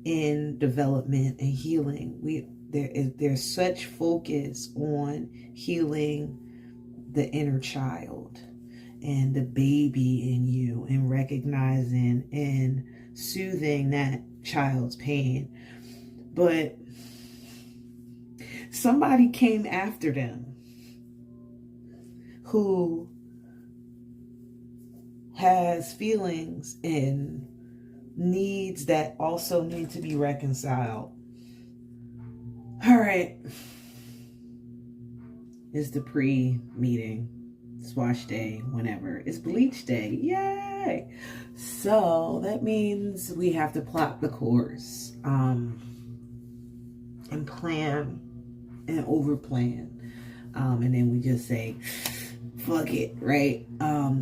in development and healing. There's such focus on healing the inner child and the baby in you, and recognizing and soothing that child's pain. But somebody came after them who has feelings and needs that also need to be reconciled. All right. It's the pre-meeting. It's wash day, whenever. It's bleach day. Yay! So that means we have to plot the course and plan and overplan. And then we just say, fuck it, right?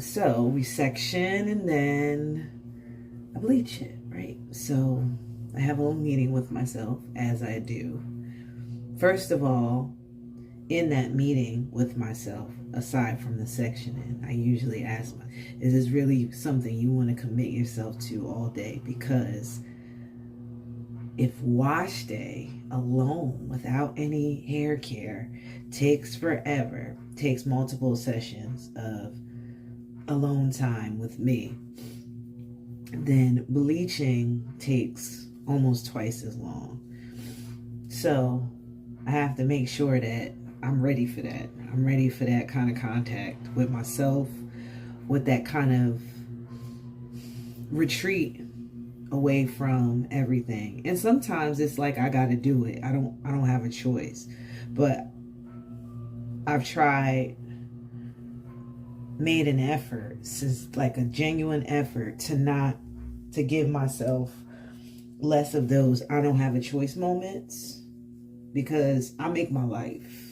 So we section and then I bleach it, right? So I have a little meeting with myself, as I do. First of all, in that meeting with myself, aside from the sectioning, I usually ask, is this really something you want to commit yourself to all day? Because if wash day alone, without any hair care, takes forever, takes multiple sessions of alone time with me, then bleaching takes almost twice as long. So I have to make sure that I'm ready for that. I'm ready for that kind of contact with myself, with that kind of retreat away from everything. And sometimes it's like I got to do it. I don't have a choice. But I've made an effort, since like a genuine effort to give myself less of those I don't have a choice moments, because I make my life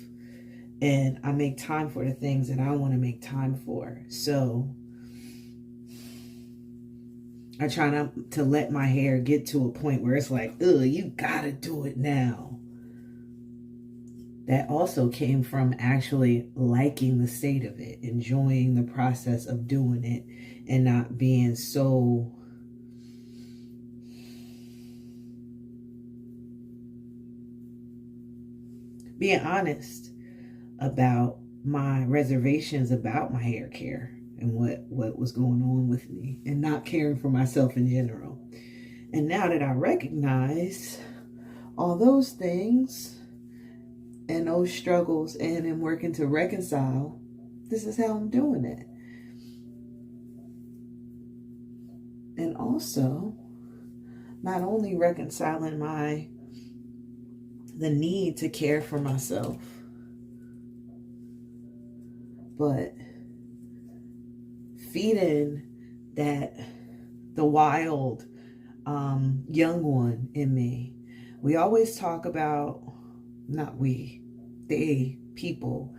and I make time for the things that I want to make time for. So I try not to let my hair get to a point where it's like, ugh, you gotta do it now. That also came from actually liking the state of it, enjoying the process of doing it, and not being so being honest about my reservations about my hair care and what was going on with me, and not caring for myself in general. And now that I recognize all those things and those struggles and am working to reconcile, this is how I'm doing it. And also, not only reconciling the need to care for myself, but feeding the wild young one in me. We always talk about, not we, they, people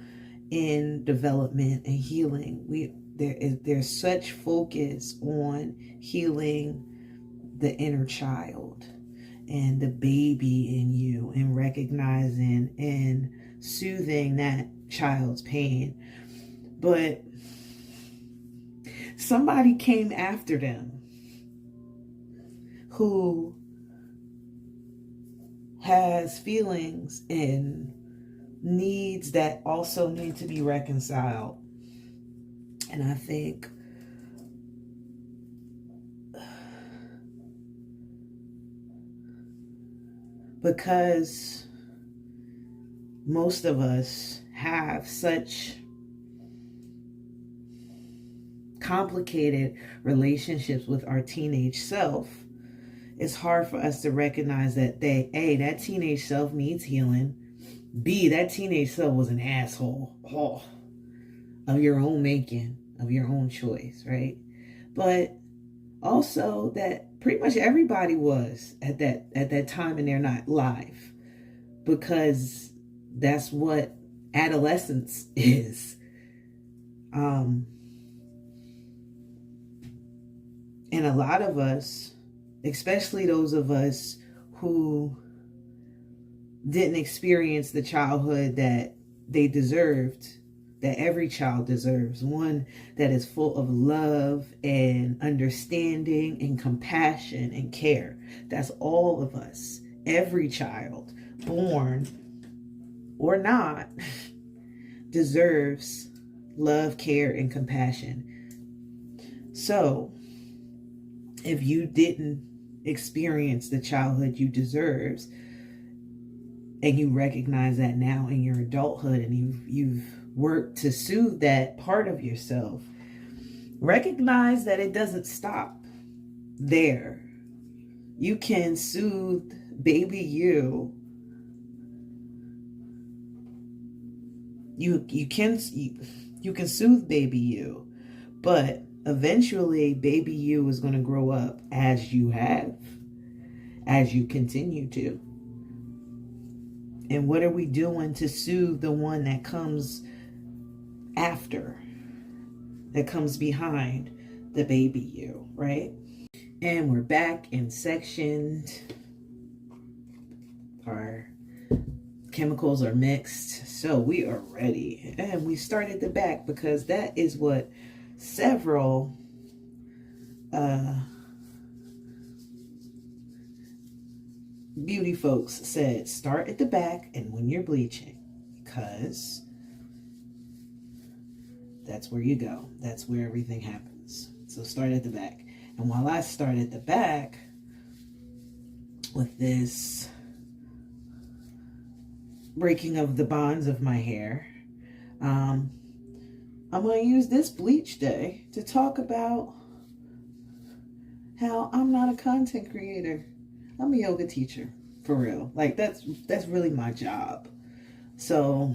in development and healing. There's such focus on healing the inner child and the baby in you, and recognizing and soothing that child's pain. But somebody came after them who has feelings and needs that also need to be reconciled. And I think because most of us have such complicated relationships with our teenage self, it's hard for us to recognize that that teenage self needs healing. B, that teenage self was an asshole of your own making, of your own choice, right? But also that pretty much everybody was at that time in their life, because that's what adolescence is. And a lot of us, especially those of us who didn't experience the childhood that they deserved, that every child deserves, one that is full of love and understanding and compassion and care. That's all of us. Every child, born or not, deserves love, care, and compassion. So, if you didn't experience the childhood you deserve, and you recognize that now in your adulthood, and you've worked to soothe that part of yourself, recognize that it doesn't stop there. You can soothe baby you. You can soothe baby you, but eventually baby you is going to grow up as you continue to. And what are we doing to soothe the one that comes after, that comes behind the baby you, right? And we're back in section. Our chemicals are mixed, so we are ready. And we start at the back because that is what several beauty folks said. Start at the back and when you're bleaching, because that's where you go. That's where everything happens. So start at the back. And while I start at the back with this breaking of the bonds of my hair, I'm going to use this bleach day to talk about how I'm not a content creator. I'm a yoga teacher, for real. Like, that's really my job. So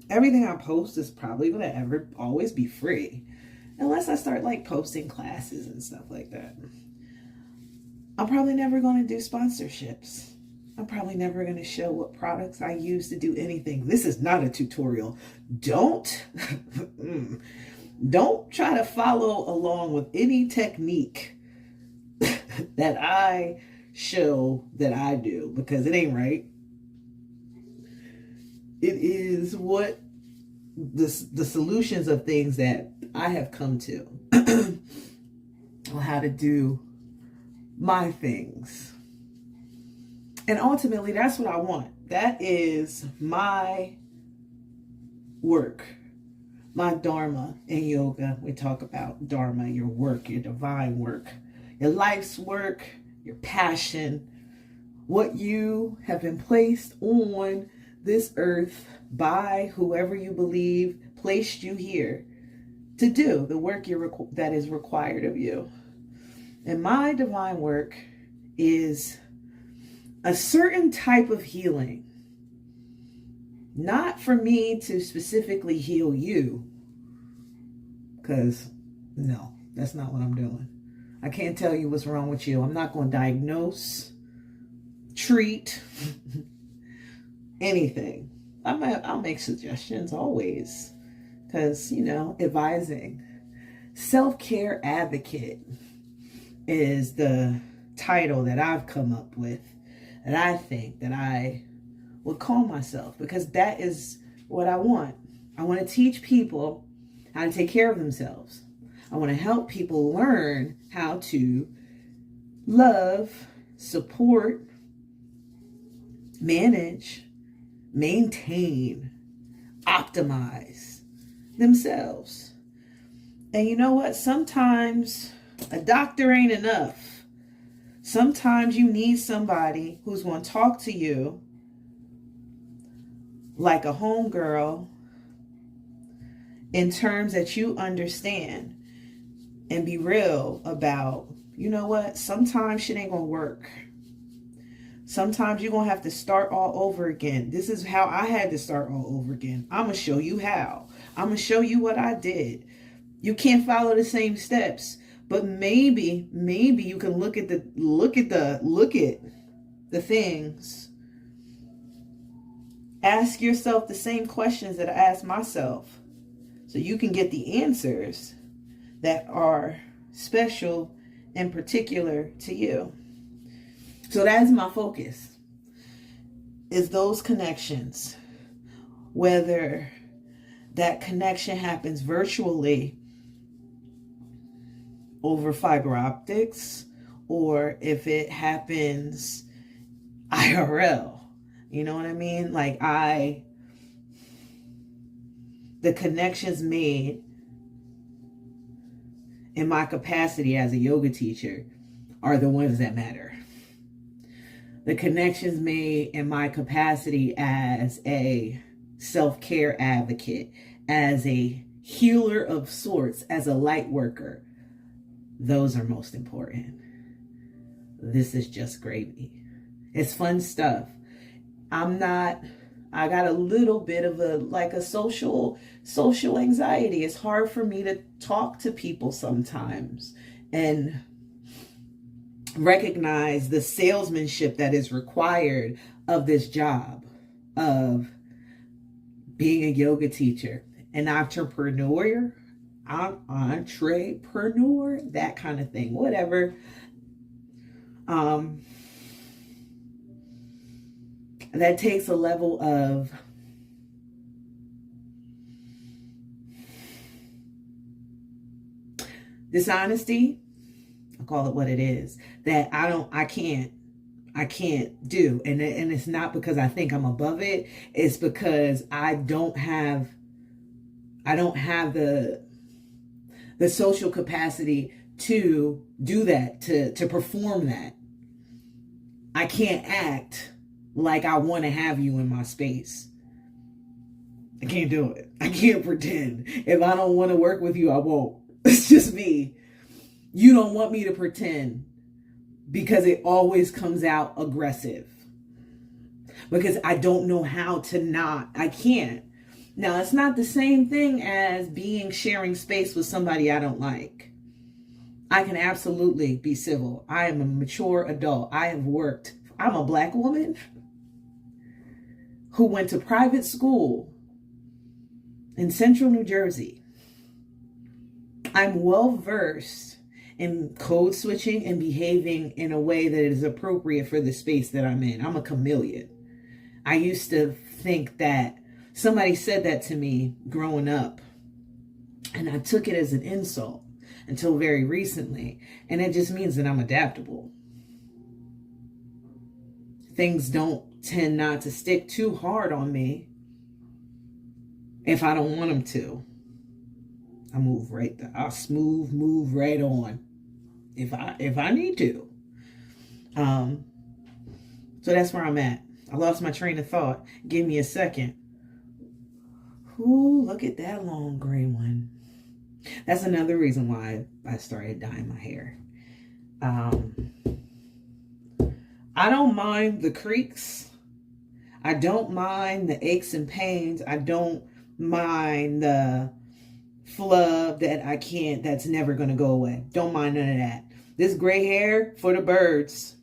everything I post is probably going to always be free, unless I start like posting classes and stuff like that. I'm probably never going to do sponsorships. I'm probably never going to show what products I use to do anything. This is not a tutorial. Don't try to follow along with any technique that I show that I do, because it ain't right. It is what the solutions of things that I have come to on how to do my things. And ultimately, that's what I want. That is my work, my Dharma in yoga. We talk about Dharma, your work, your divine work, your life's work, your passion, what you have been placed on this earth by whoever you believe placed you here to do the work that is required of you. And my divine work is a certain type of healing, not for me to specifically heal you, because no, that's not what I'm doing. I can't tell you what's wrong with you. I'm not going to diagnose, treat, anything. I'll make suggestions always, because, advising. Self-care advocate is the title that I've come up with, that I think that I would call myself, because that is what I want. I want to teach people how to take care of themselves. I want to help people learn how to love, support, manage, maintain, optimize themselves. And you know what? Sometimes a doctor ain't enough. Sometimes you need somebody who's going to talk to you like a homegirl in terms that you understand, and be real about, you know what? Sometimes shit ain't going to work. Sometimes you're going to have to start all over again. This is how I had to start all over again. I'm going to show you how. I'm going to show you what I did. You can't follow the same steps, but maybe you can look at the things. Ask yourself the same questions that I asked myself, so you can get the answers that are special and particular to you. So that's my focus, is those connections. Whether that connection happens virtually over fiber optics, or if it happens IRL. You know what I mean? Like the connections made in my capacity as a yoga teacher are the ones that matter. The connections made in my capacity as a self-care advocate, as a healer of sorts, as a light worker, those are most important. This is just gravy. It's fun stuff. I got a little bit of a social anxiety. It's hard for me to talk to people sometimes and recognize the salesmanship that is required of this job of being a yoga teacher, an entrepreneur, that kind of thing, whatever. That takes a level of dishonesty. I'll call it what it is, that I can't do. And it's not because I think I'm above it. It's because I don't have the social capacity to do that, to perform that. I can't act like I want to have you in my space. I can't do it. I can't pretend. If I don't want to work with you, I won't. It's just me. You don't want me to pretend, because it always comes out aggressive. Because I don't know how to not. I can't. Now, it's not the same thing as sharing space with somebody I don't like. I can absolutely be civil. I am a mature adult. I'm a Black woman who went to private school in central New Jersey. I'm well versed in code switching and behaving in a way that is appropriate for the space that I'm in. I'm a chameleon. I used to think that somebody said that to me growing up, and I took it as an insult until very recently. And it just means that I'm adaptable. Things don't tend not to stick too hard on me if I don't want them to. I'll smooth move right on if I need to. So that's where I'm at. I lost my train of thought. Give me a second. Ooh, look at that long gray one. That's another reason why I started dyeing my hair. I don't mind the creaks. I don't mind the aches and pains. I don't mind the flub that's never going to go away. Don't mind none of that. This gray hair for the birds.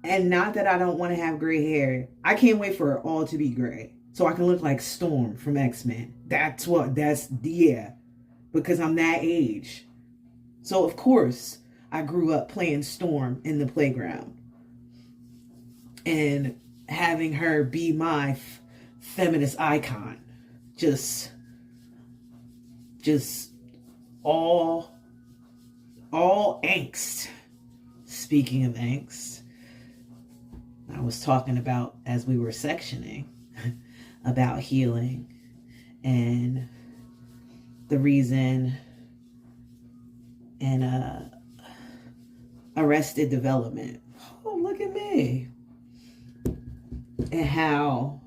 And not that I don't want to have gray hair. I can't wait for it all to be gray, so I can look like Storm from X-Men. Because I'm that age. So of course, I grew up playing Storm in the playground. And having her be my feminist icon. Just all angst. Speaking of angst, I was talking about, as we were sectioning, about healing and the reason and arrested development. Oh, look at me. And how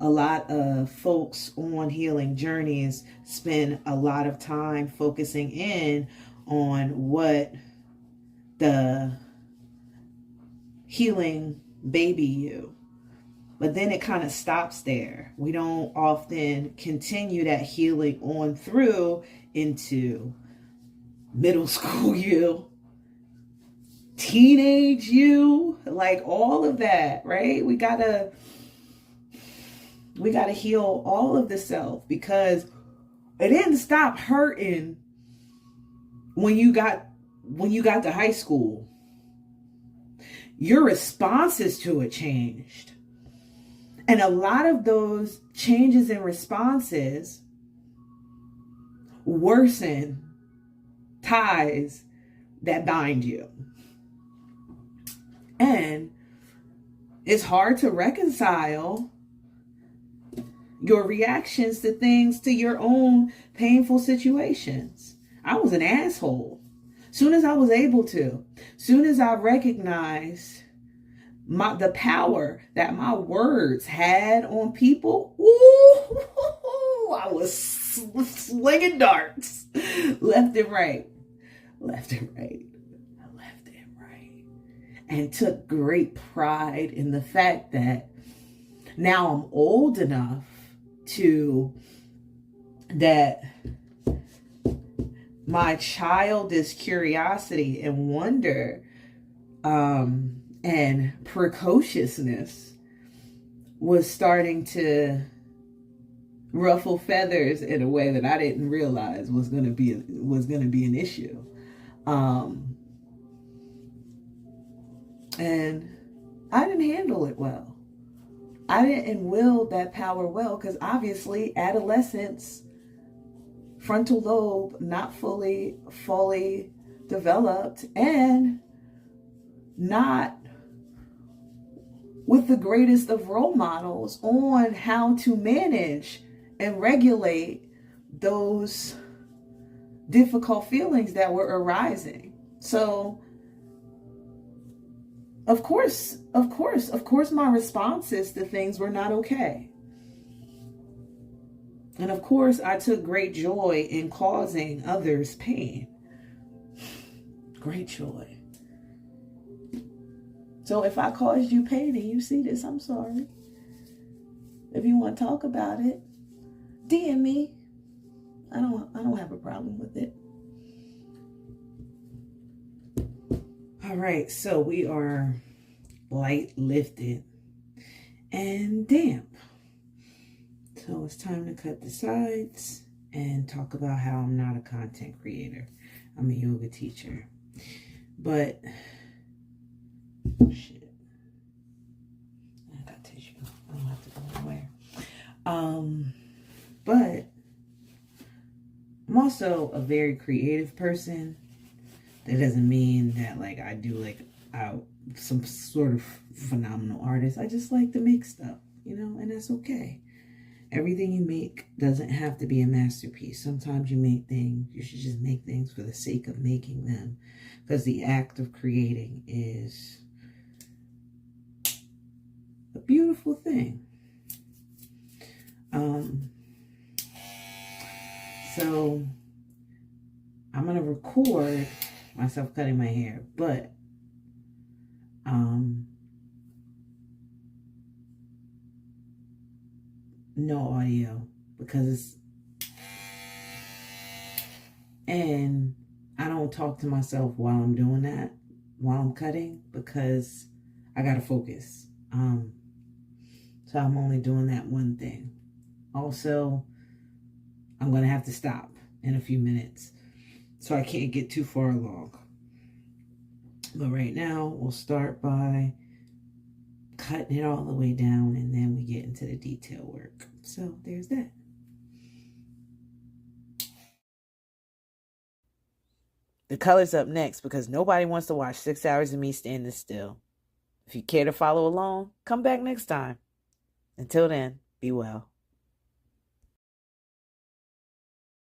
a lot of folks on healing journeys spend a lot of time focusing in on what the healing baby you. But then it kind of stops there. We don't often continue that healing on through into middle school you, teenage you, like all of that, right? We gotta heal all of the self, because it didn't stop hurting when you got to high school. Your responses to it changed. And a lot of those changes in responses worsen ties that bind you. And it's hard to reconcile your reactions to things, to your own painful situations. I was an asshole. Soon as I was able to, soon as I recognized the power that my words had on people, ooh, I was slinging darts left and right, left and right, left and right, and took great pride in the fact that now I'm old enough that my childish curiosity and wonder and precociousness was starting to ruffle feathers in a way that I didn't realize was going to be an issue. And I didn't handle it well. I didn't wield that power well because obviously adolescence, frontal lobe not fully developed, and not with the greatest of role models on how to manage and regulate those difficult feelings that were arising. So of course, my responses to things were not okay. And of course, I took great joy in causing others pain. Great joy. So if I caused you pain and you see this, I'm sorry. If you want to talk about it, DM me. I don't have a problem with it. All right, so we are light lifted and damp. So it's time to cut the sides and talk about how I'm not a content creator. I'm a yoga teacher. But, shit. I got tissue. I don't have to go anywhere. But I'm also a very creative person. That doesn't mean that like I do like some sort of phenomenal artist. I just like to make stuff, and that's okay. Everything you make doesn't have to be a masterpiece. Sometimes you should just make things for the sake of making them. Because the act of creating is a beautiful thing. So I'm going to record myself cutting my hair, but no audio and I don't talk to myself while I'm doing that, while I'm cutting, because I gotta focus. So I'm only doing that one thing. Also, I'm gonna have to stop in a few minutes, so I can't get too far along. But right now, we'll start by cutting it all the way down, and then we get into the detail work. So there's that. The color's up next because nobody wants to watch 6 hours of me standing still. If you care to follow along, come back next time. Until then, be well.